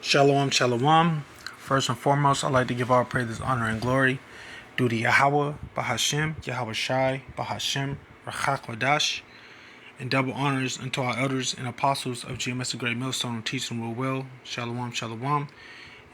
Shalom, shalom. First and foremost, I'd like to give all praise, honor, and glory due to Yahweh, Bahashem, Yahweh Shai, Bahashem, Rachak Ladash, and double honors unto our elders and apostles of GMS the Great Millstone who teach them will. Shalom, shalom.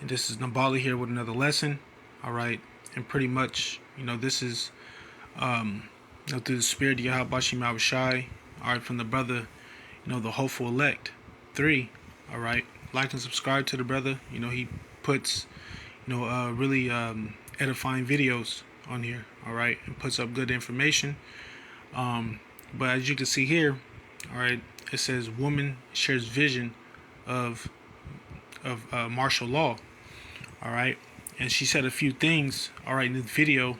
And this is Nabali here with another lesson. All right. And pretty much, this is through the spirit of Yahweh Bashim Shai. All right, from the brother, the hopeful elect. 3. All right. Like and subscribe to the brother. He puts, really edifying videos on here. All right, and puts up good information. But as you can see here, all right, it says woman shares vision of martial law. All right, and she said a few things. All right, in this video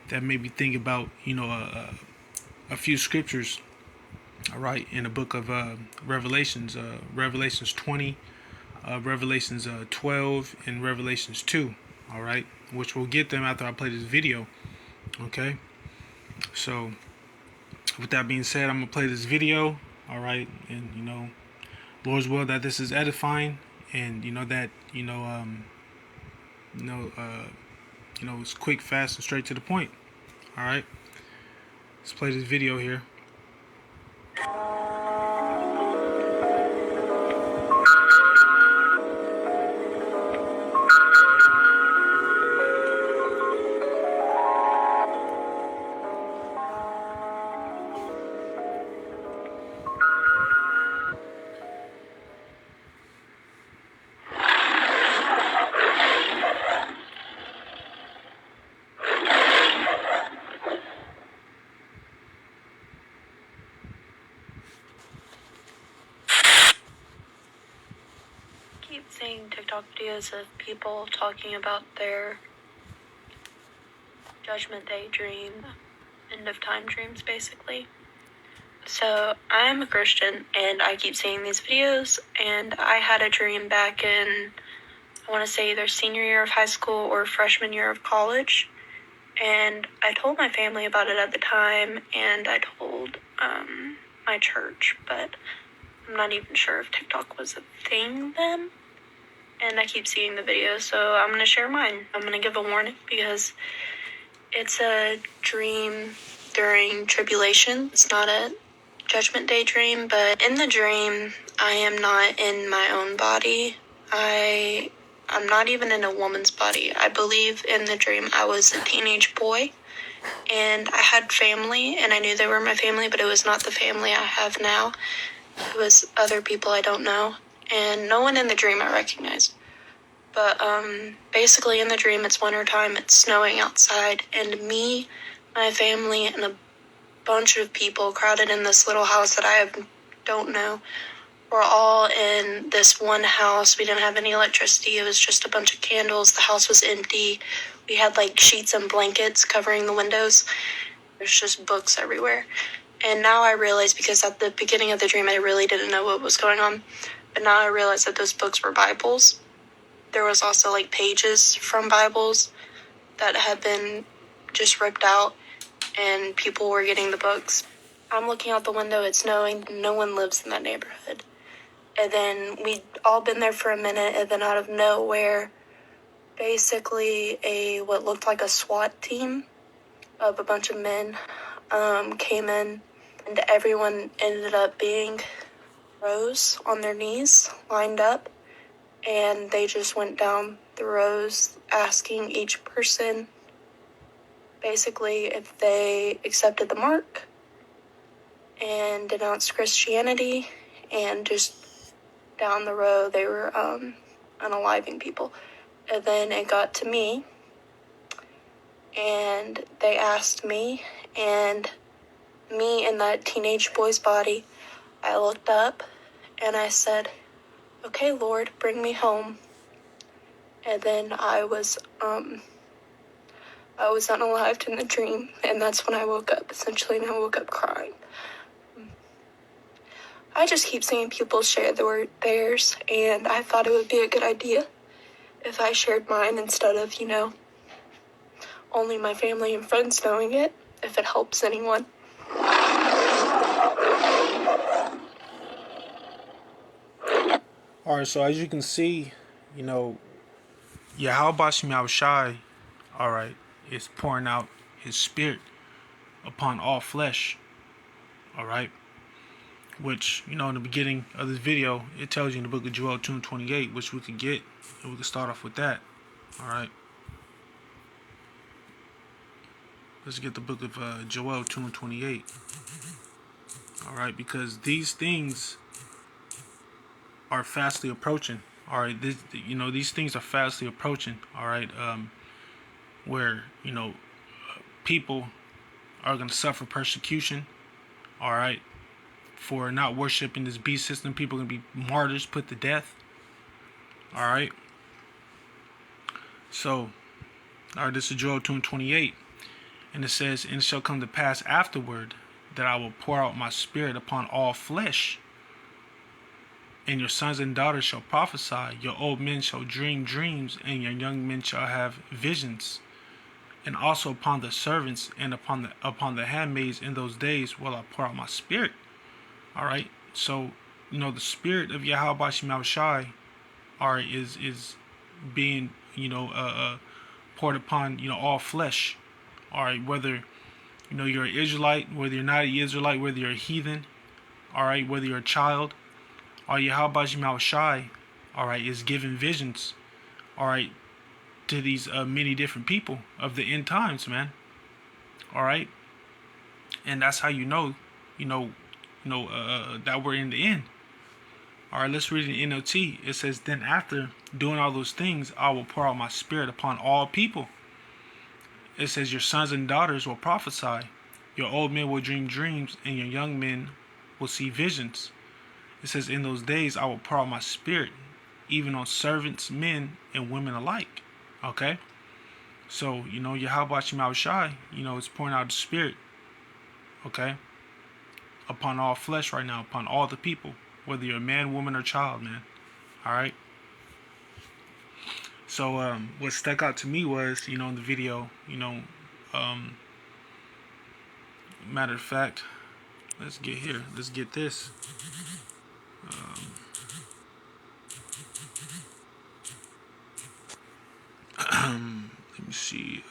that made me think about a few scriptures. All right, in the book of Revelations, Revelations 20. Revelations 12 and Revelations 2, all right, which we'll get them after I play this video. Okay, so with that being said, I'm gonna play this video, all right, and Lord's will that this is edifying, and that it's quick, fast, and straight to the point. All right, let's play this video here. I keep seeing TikTok videos of people talking about their Judgment Day dream, end of time dreams, basically. So I'm a Christian, and I keep seeing these videos, and I had a dream back in, I want to say either senior year of high school or freshman year of college, and I told my family about it at the time, and I told my church, but I'm not even sure if TikTok was a thing then. And I keep seeing the video, so I'm going to share mine. I'm going to give a warning because it's a dream during tribulation. It's not a Judgment Day dream, but in the dream, I am not in my own body. I'm not even in a woman's body. I believe in the dream I was a teenage boy, and I had family, and I knew they were my family, but it was not the family I have now. It was other people I don't know. And no one in the dream I recognized. But basically in the dream it's wintertime, it's snowing outside, and me, my family, and a bunch of people crowded in this little house that I don't know. We're all in this one house. We didn't have any electricity. It was just a bunch of candles. The house was empty. We had sheets and blankets covering the windows. There's just books everywhere. And now I realize, because at the beginning of the dream I really didn't know what was going on. But now I realize that those books were Bibles. There was also pages from Bibles that had been just ripped out, and people were getting the books. I'm looking out the window, it's snowing, no one lives in that neighborhood. And then we'd all been there for a minute, and then out of nowhere, basically what looked like a SWAT team of a bunch of men came in, and everyone ended up being rows on their knees, lined up, and they just went down the rows asking each person basically if they accepted the mark and denounced Christianity, and just down the row they were unaliving people. And then it got to me, and they asked me, and me in that teenage boy's body, I looked up and I said, "Okay, Lord, bring me home." And then I was unalived in the dream, and that's when I woke up, essentially, and I woke up crying. I just keep seeing people share theirs, and I thought it would be a good idea if I shared mine instead of, only my family and friends knowing it, if it helps anyone. Alright, so as you can see, you know, Yahweh Shai Shai, all right, is pouring out his spirit upon all flesh, all right, which, in the beginning of this video, it tells you in the book of Joel 2:28, which we could get, and we could start off with that, all right. Let's get the book of Joel 2:28, all right, because these things are fastly approaching, all right. These things are fastly approaching, all right, where, people are going to suffer persecution, all right, for not worshiping this beast system. People are going to be martyrs, put to death, all right. So, all right, this is Joel 2:28, and it says, "And it shall come to pass afterward that I will pour out my spirit upon all flesh, and your sons and daughters shall prophesy, your old men shall dream dreams, and your young men shall have visions. And also upon the servants and upon the handmaids in those days will I pour out my spirit." All right. So, the spirit of Yahweh Shai, all right, is being, poured upon, all flesh. All right. Whether, you're an Israelite, whether you're not an Israelite, whether you're a heathen, all right, whether you're a child, all Yahweh Shai, all right, is giving visions, all right, to these many different people of the end times, man. All right, and that's how that we're in the end. All right, let's read in NLT. It says, "Then after doing all those things, I will pour out my spirit upon all people." It says, "Your sons and daughters will prophesy, your old men will dream dreams, and your young men will see visions." It says, "In those days, I will pour out my spirit, even on servants, men, and women alike." Okay, so Yahweh Shai, is pouring out the spirit, okay, upon all flesh right now, upon all the people, whether you're a man, woman, or child, man. All right. So what stuck out to me was, in the video, matter of fact, let's get here. Let's get this. Let me see.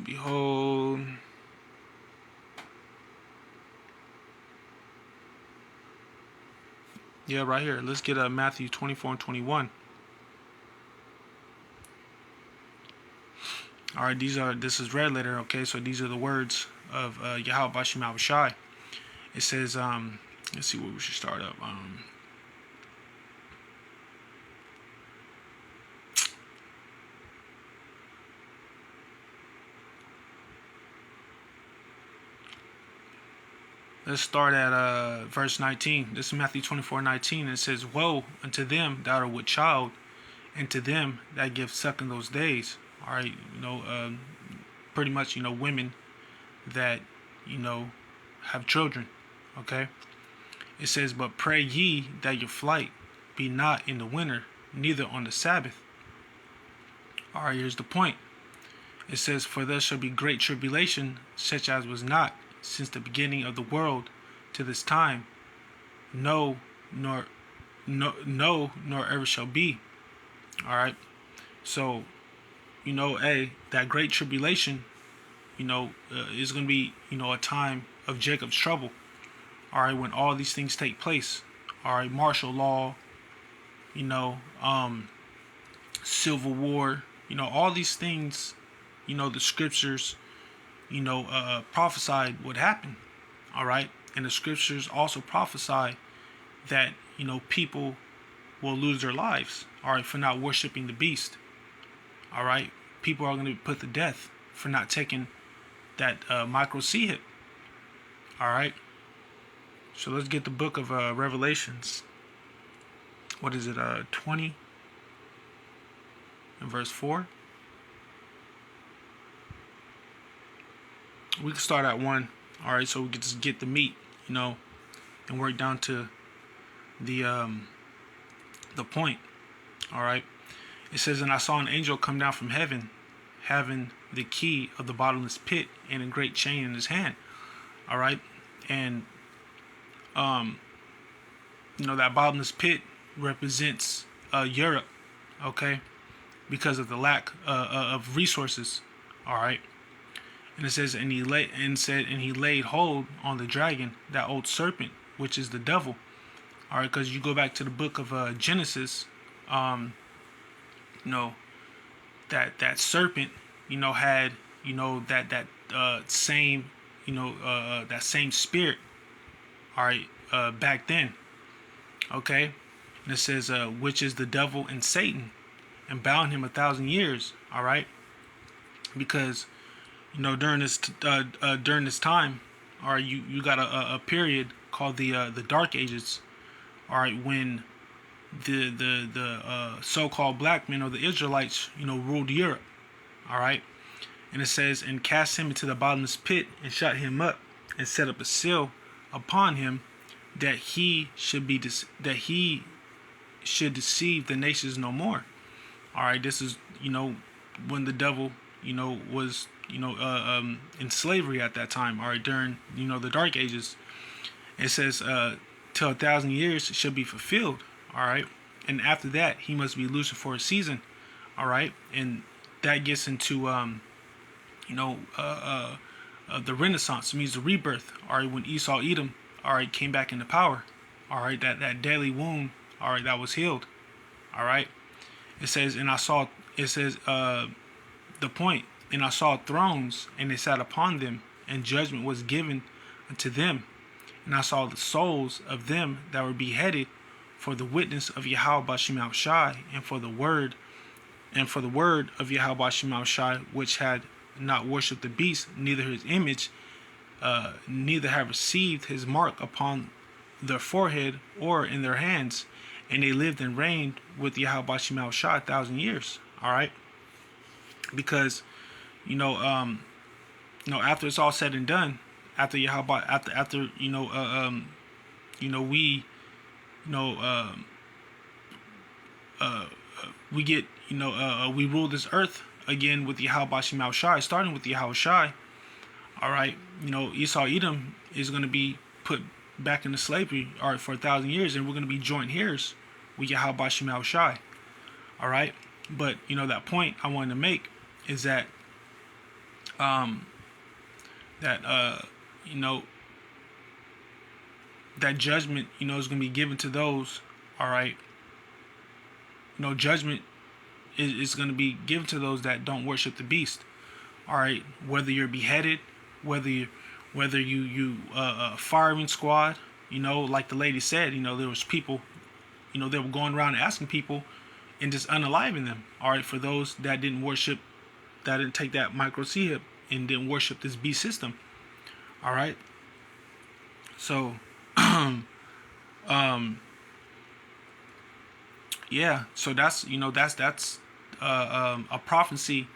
Behold. Yeah, right here. Let's get Matthew 24:21. All right, this is red letter. Okay, so these are the words of Yahweh Shai. It says, let's see where we should start up. Let's start at verse 19. This is Matthew 24:19. It says, "Woe unto them that are with child, and to them that give suck in those days." All right, pretty much, women that, have children. Okay. It says, "But pray ye that your flight be not in the winter, neither on the Sabbath." All right, here's the point. It says, "For there shall be great tribulation, such as was not since the beginning of the world to this time, no, nor ever shall be." All right. So, that great tribulation, is going to be, a time of Jacob's trouble. All right, when all these things take place. All right, martial law, civil war, all these things, the scriptures, prophesied would happen. All right, and the scriptures also prophesy that, people will lose their lives. All right, for not worshiping the beast. All right, people are going to be put to death for not taking that micro C hit. All right. So let's get the book of Revelations. What is it? 20 and verse 4. We can start at 1. All right, so we can just get the meat, and work down to the point. All right. It says, "And I saw an angel come down from heaven, having the key of the bottomless pit and a great chain in his hand." All right, and that bottomless pit represents Europe, okay, because of the lack of resources. All right, and it says, and he laid hold on the dragon, that old serpent, which is the devil. All right, because you go back to the book of Genesis, you know that serpent, had same that same spirit. All right, back then. Okay, and it says, which is the devil and Satan, and bound him 1,000 years. All right, because during this time, all right, you got a period called the Dark Ages. All right, when the so-called black men, or the Israelites, ruled Europe. All right, and it says, and cast him into the bottomless pit, and shut him up, and set up a seal upon him, that he should deceive the nations no more. All right, this is when the devil was in slavery at that time. All right, during the Dark Ages. It says, till 1,000 years should be fulfilled. All right, and after that he must be loosened for a season. All right, and that gets into the Renaissance. It means the rebirth. All right, when Esau Edom, all right, came back into power. All right, that deadly wound, all right, that was healed. All right, it says, and I saw, it says, the point, and I saw thrones, and they sat upon them, and judgment was given unto them. And I saw the souls of them that were beheaded for the witness of Yahweh Bashim Shai, and for the word of Yahweh Bashim Shai, which had not worshipped the beast, neither his image, neither have received his mark upon their forehead or in their hands, and they lived and reigned with Yahweh Bashim Shai 1,000 years. All right, because after it's all said and done, after Yahweh, after we get we rule this earth again with Yahweh Bashim Shai, starting with Yahweh Shai. All right, Esau Edom is going to be put back into slavery, all right, for 1,000 years, and we're going to be joint heirs with Yahweh Bashim Shai. All right, but that point I wanted to make is that that judgment is going to be given to those. All right, judgment is going to be given to those that don't worship the beast. All right, whether you're beheaded, whether you firing squad, like the lady said, there was people, they were going around asking people and just unaliving them. All right, for those that didn't worship, that didn't take that microchip and didn't worship this beast system. All right, so yeah, so that's a prophecy,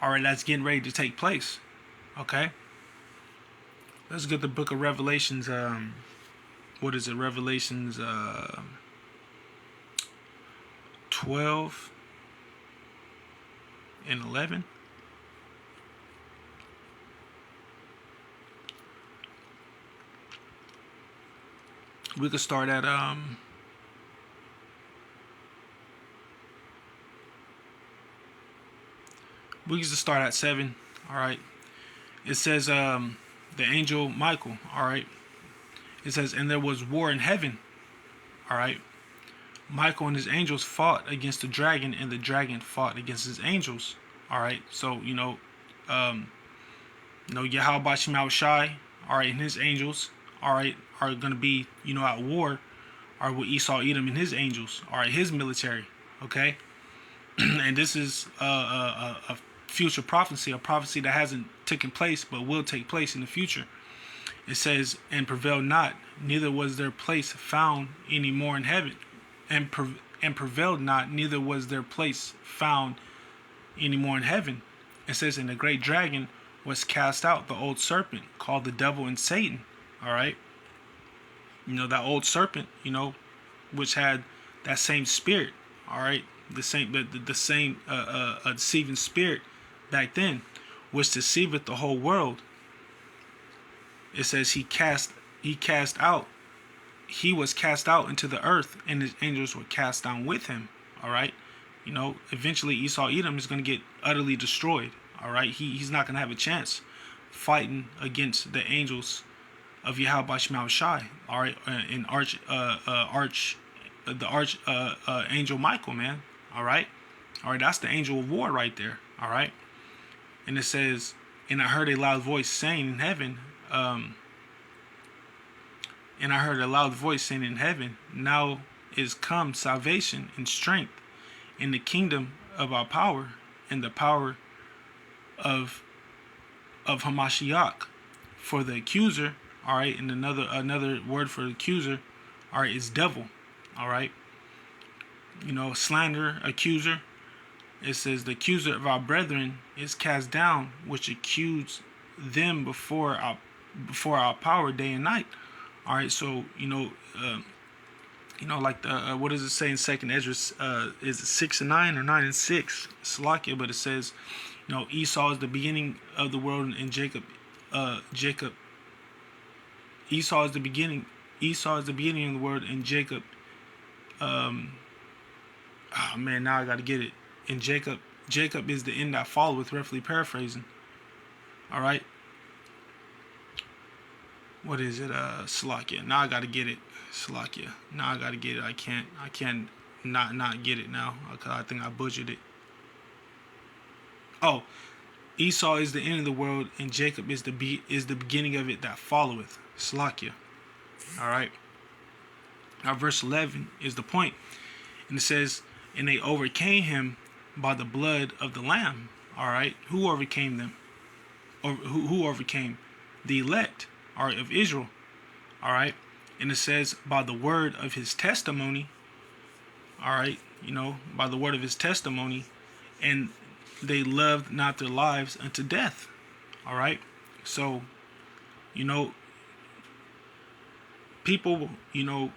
all right, that's getting ready to take place. Okay, let's get the book of Revelations. What is it? Revelations 12 and 11. We could start at we can just start at 7. All right, it says the angel Michael. All right, it says, and there was war in heaven. All right, Michael and his angels fought against the dragon, and the dragon fought against his angels. All right, so Yahweh Bashim Shai, all right, and his angels, all right, are going to be at war, or with Esau Edom and his angels, all right, his military. Okay, and this is a future prophecy, a prophecy that hasn't taken place but will take place in the future. It says, and prevailed not, neither was their place found any more in heaven. And prevailed not, neither was their place found any more in heaven. It says, and the great dragon was cast out, the old serpent, called the devil and Satan. All right, that old serpent, which had that same spirit. All right, the same deceiving spirit back then, which deceiveth the whole world. It says he cast out he was cast out into the earth, and his angels were cast down with him. All right, eventually Esau Edom is going to get utterly destroyed. All right, he's not going to have a chance fighting against the angels of Yahweh Shema Shai. All right, in the angel Michael, man. All right, that's the angel of war right there. All right, and it says, and I heard a loud voice saying in heaven, now is come salvation and strength in the kingdom of our power and the power of Hamashiach. For the accuser, all right, and another word for accuser, all right, is devil. All right, slander, accuser. It says the accuser of our brethren is cast down, which accuse them before our power day and night. All right, so like the what does it say in Second Ezra? Is it 6:9 or 9:6? Salakia, but it says, Esau is the beginning of the world, and Jacob. Esau is the beginning. Esau is the beginning of the world, and Jacob. Oh man, now I gotta get it. And Jacob is the end that followeth. Roughly paraphrasing. All right. What is it? Salakia. Now I gotta get it. Salakia. Now I gotta get it. I can't not get it now, because I think I butchered it. Oh, Esau is the end of the world, and Jacob is the beginning of it that followeth. Salakia. All right. Now verse 11 is the point, and it says, and they overcame him by the blood of the Lamb. All right. Who overcame them? Or who overcame? The elect, all right, of Israel. All right. And it says, by the word of his testimony. All right. By the word of his testimony. And they loved not their lives unto death. All right. So, people, you're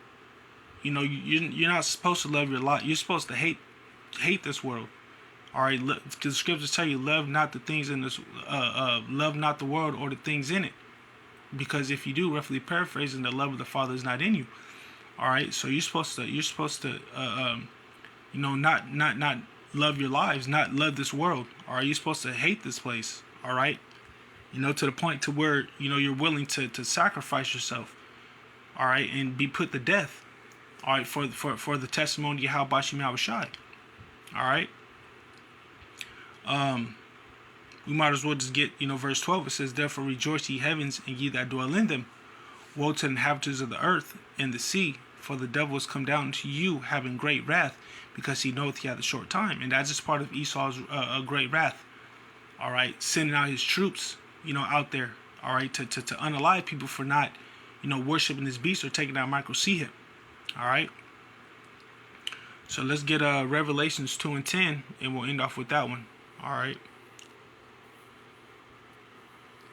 not supposed to love your life. You're supposed to hate this world. All right, because the scriptures tell you, love not the things in this, love not the world or the things in it. Because if you do, roughly paraphrasing, the love of the Father is not in you. All right, so you're supposed to, not love your lives, not love this world. All right, you're supposed to hate this place. All right, to the point to where you're willing to sacrifice yourself. All right, and be put to death. All right, for the testimony of Yahweh Shema Shai. All right. We might as well just get, verse 12. It says, therefore rejoice ye heavens, and ye that dwell in them. Woe to the inhabitants of the earth and the sea, for the devil is come down to you, having great wrath, because he knoweth he hath a short time. And that's just part of Esau's great wrath. All right, sending out his troops, out there. All right, to unalive people for not, worshiping this beast or taking out Michael Sehip. All right. So let's get Revelations 2 and 10, and we'll end off with that one. All right.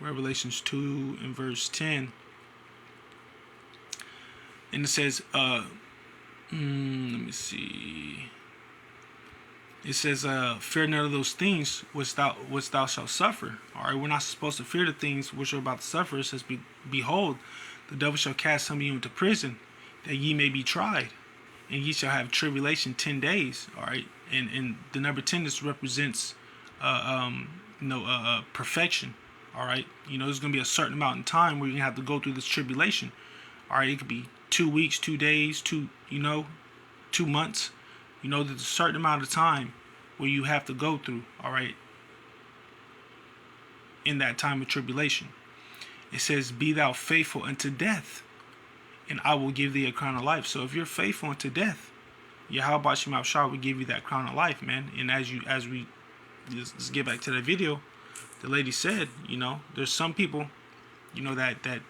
Revelations 2 and verse 10. And it says, let me see. It says, fear none of those things which thou shalt suffer. All right, we're not supposed to fear the things which are about to suffer. It says, behold, the devil shall cast some of you into prison, that ye may be tried. And ye shall have tribulation 10 days. All right, and the number 10, this represents perfection. All right, there's gonna be a certain amount in time where you're gonna have to go through this tribulation. All right, it could be 2 weeks, 2 days, 2 months. There's a certain amount of time where you have to go through. All right, in that time of tribulation, it says, "Be thou faithful unto death, and I will give thee a crown of life." So if you're faithful unto death, Yahweh Shema Shai will give you that crown of life, man. And as we let's get back to that video. The lady said, there's some people, that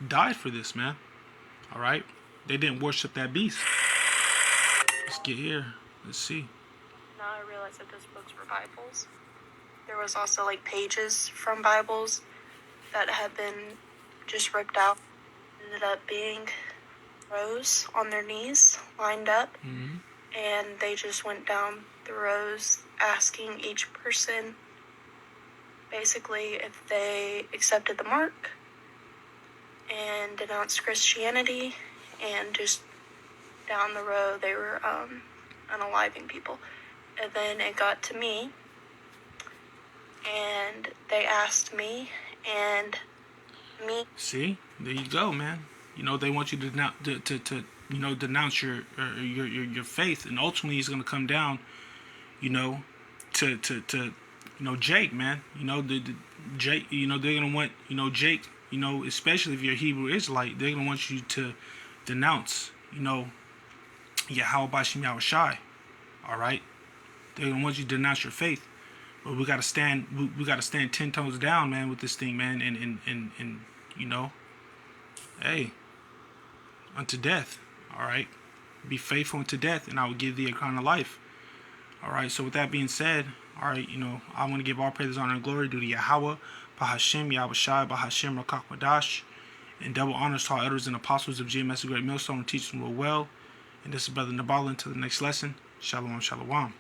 died for this, man. All right, they didn't worship that beast. Let's get here. Let's see. Now I realize that those books were Bibles. There was also pages from Bibles that had been just ripped out. Ended up being rows on their knees, lined up, and they just went down the rows asking each person basically if they accepted the mark and denounced Christianity and just down the row they were unaliving people. And then it got to me, and they asked me, and me. See, there you go, man. You know, they want you to denounce your faith, and ultimately it's gonna come down, you know, to Jake, man. You know, the Jake. You know, they're gonna want, Jake. You know, especially if you're a Hebrew Israelite, they're gonna want you to denounce, Yahweh Bashim Yahweh Shai. All right, they're gonna want you to denounce your faith. But we gotta stand. We gotta stand 10 toes down, man, with this thing, man, and hey, unto death. All right, be faithful unto death, and I will give thee a crown of life. All right. So with that being said, all right, I want to give all praise, honor, and glory due to Yahweh, Bahashem, Yahweh Shai, Bahashem, Rakak Wadash, and double honors to all elders and apostles of GMS, the Great Millstone, and teach them real well. And this is Brother Nabal. Until the next lesson. Shalom, shalom.